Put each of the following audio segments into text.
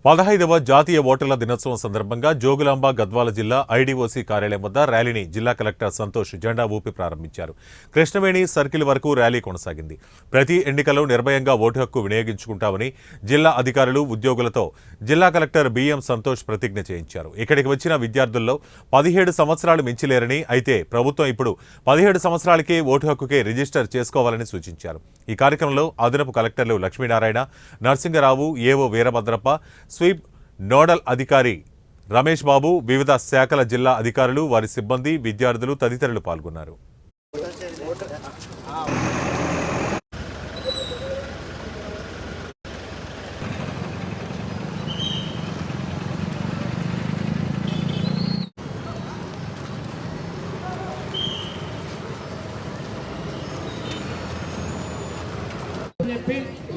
15వ జాతీయ ఓటర్ల దినోత్సవం సందర్భంగా జోగులాంబ గద్వాల జిల్లా ఐడీఓసీ కార్యాలయం వద్ద ర్యాలీని జిల్లా కలెక్టర్ సంతోష్ జెండా ఊపి ప్రారంభించారు. కృష్ణవేణి సర్కిల్ వరకు ర్యాలీ కొనసాగింది. ప్రతి ఎన్నికల్లో నిర్భయంగా ఓటు హక్కు వినియోగించుకుంటామని జిల్లా అధికారులు, ఉద్యోగులతో జిల్లా కలెక్టర్ బిఎం సంతోష్ ప్రతిజ్ఞ చేయించారు. ఇక్కడికి వచ్చిన విద్యార్థుల్లో 17 సంవత్సరాలు మించిలేరని, అయితే ప్రభుత్వం ఇప్పుడు 17 సంవత్సరాలకే ఓటు హక్కుకే రిజిస్టర్ చేసుకోవాలని సూచించారు. ఈ కార్యక్రమంలో అదనపు కలెక్టర్లు లక్ష్మీనారాయణ, నరసింగరావు, ఏవో వీరభద్రప్ప, స్వీప్ నోడల్ అధికారి రమేష్ బాబు, వివిధ శాఖల జిల్లా అధికారులు, వారి సిబ్బంది, విద్యార్థులు తదితరులు పాల్గొన్నారు.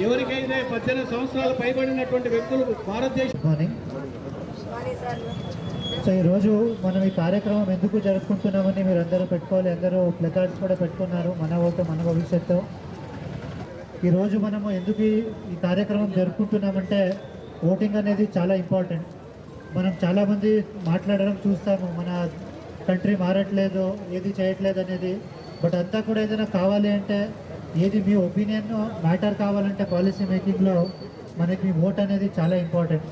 ఎవరికైతే 18 సంవత్సరాలు పైబడినటువంటి వ్యక్తులు భారతదేశం. సో ఈరోజు మనం ఈ కార్యక్రమం ఎందుకు జరుపుకుంటున్నామని మీరు అందరూ పెట్టుకోవాలి. అందరూ ప్లకార్డ్స్ కూడా పెట్టుకున్నారు, మన ఓటు మన భవిష్యత్తు. ఈరోజు మనము ఎందుకు ఈ కార్యక్రమం జరుపుకుంటున్నామంటే ఓటింగ్ అనేది చాలా ఇంపార్టెంట్. మనం చాలామంది మాట్లాడడం చూస్తాము, మన కంట్రీ మారట్లేదు, ఏది చేయట్లేదు అనేది. బట్ అంతా కూడా ఏదైనా కావాలి అంటే, ఏది మీ ఒపీనియన్ మ్యాటర్ కావాలంటే పాలసీ మేకింగ్లో మనకి మీ ఓట్ అనేది చాలా ఇంపార్టెంట్.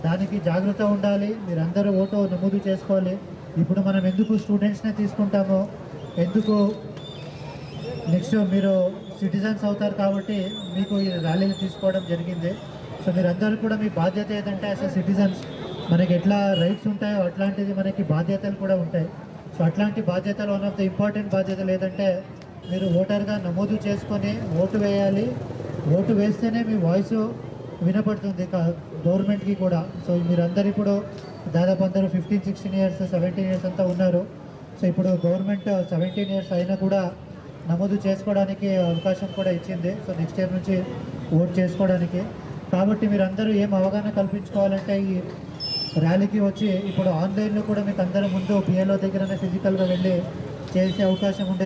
దానికి జాగ్రత్త ఉండాలి. మీరు అందరూ ఓటు నమోదు చేసుకోవాలి. ఇప్పుడు మనం ఎందుకు స్టూడెంట్స్నే తీసుకుంటామో, ఎందుకు నెక్స్ట్ మీరు సిటిజన్స్ అవుతారు కాబట్టి మీకు ఈ ర్యాలీలు తీసుకోవడం జరిగింది. సో మీరందరూ కూడా మీ బాధ్యత ఏదంటే, యాజ్ అ సిటిజన్స్ మనకి ఎట్లా రైట్స్ ఉంటాయో అట్లాంటిది మనకి బాధ్యతలు కూడా ఉంటాయి. సో అట్లాంటి బాధ్యతలు, వన్ ఆఫ్ ద ఇంపార్టెంట్ బాధ్యతలు ఏదంటే, మీరు ఓటర్గా నమోదు చేసుకొని ఓటు వేయాలి. ఓటు వేస్తేనే మీ వాయిస్ వినపడుతుంది గవర్నమెంట్కి కూడా. సో మీరందరూ ఇప్పుడు దాదాపు అందరూ 15, 16 ఇయర్స్, 17 ఇయర్స్ అంతా ఉన్నారు. సో ఇప్పుడు గవర్నమెంట్ 17 ఇయర్స్ అయినా కూడా నమోదు చేసుకోవడానికి అవకాశం కూడా ఇచ్చింది. సో నెక్స్ట్ ఇయర్ నుంచి ఓట్ చేసుకోవడానికి. కాబట్టి మీరందరూ ఏం అవగాహన కల్పించుకోవాలంటే, ఈ ర్యాలీకి వచ్చి ఇప్పుడు ఆన్లైన్లో కూడా మీకు అందరూ ముందు బిఎల్ఓ దగ్గరనే ఫిజికల్గా వెళ్ళి చేసే అవకాశం ఉండే.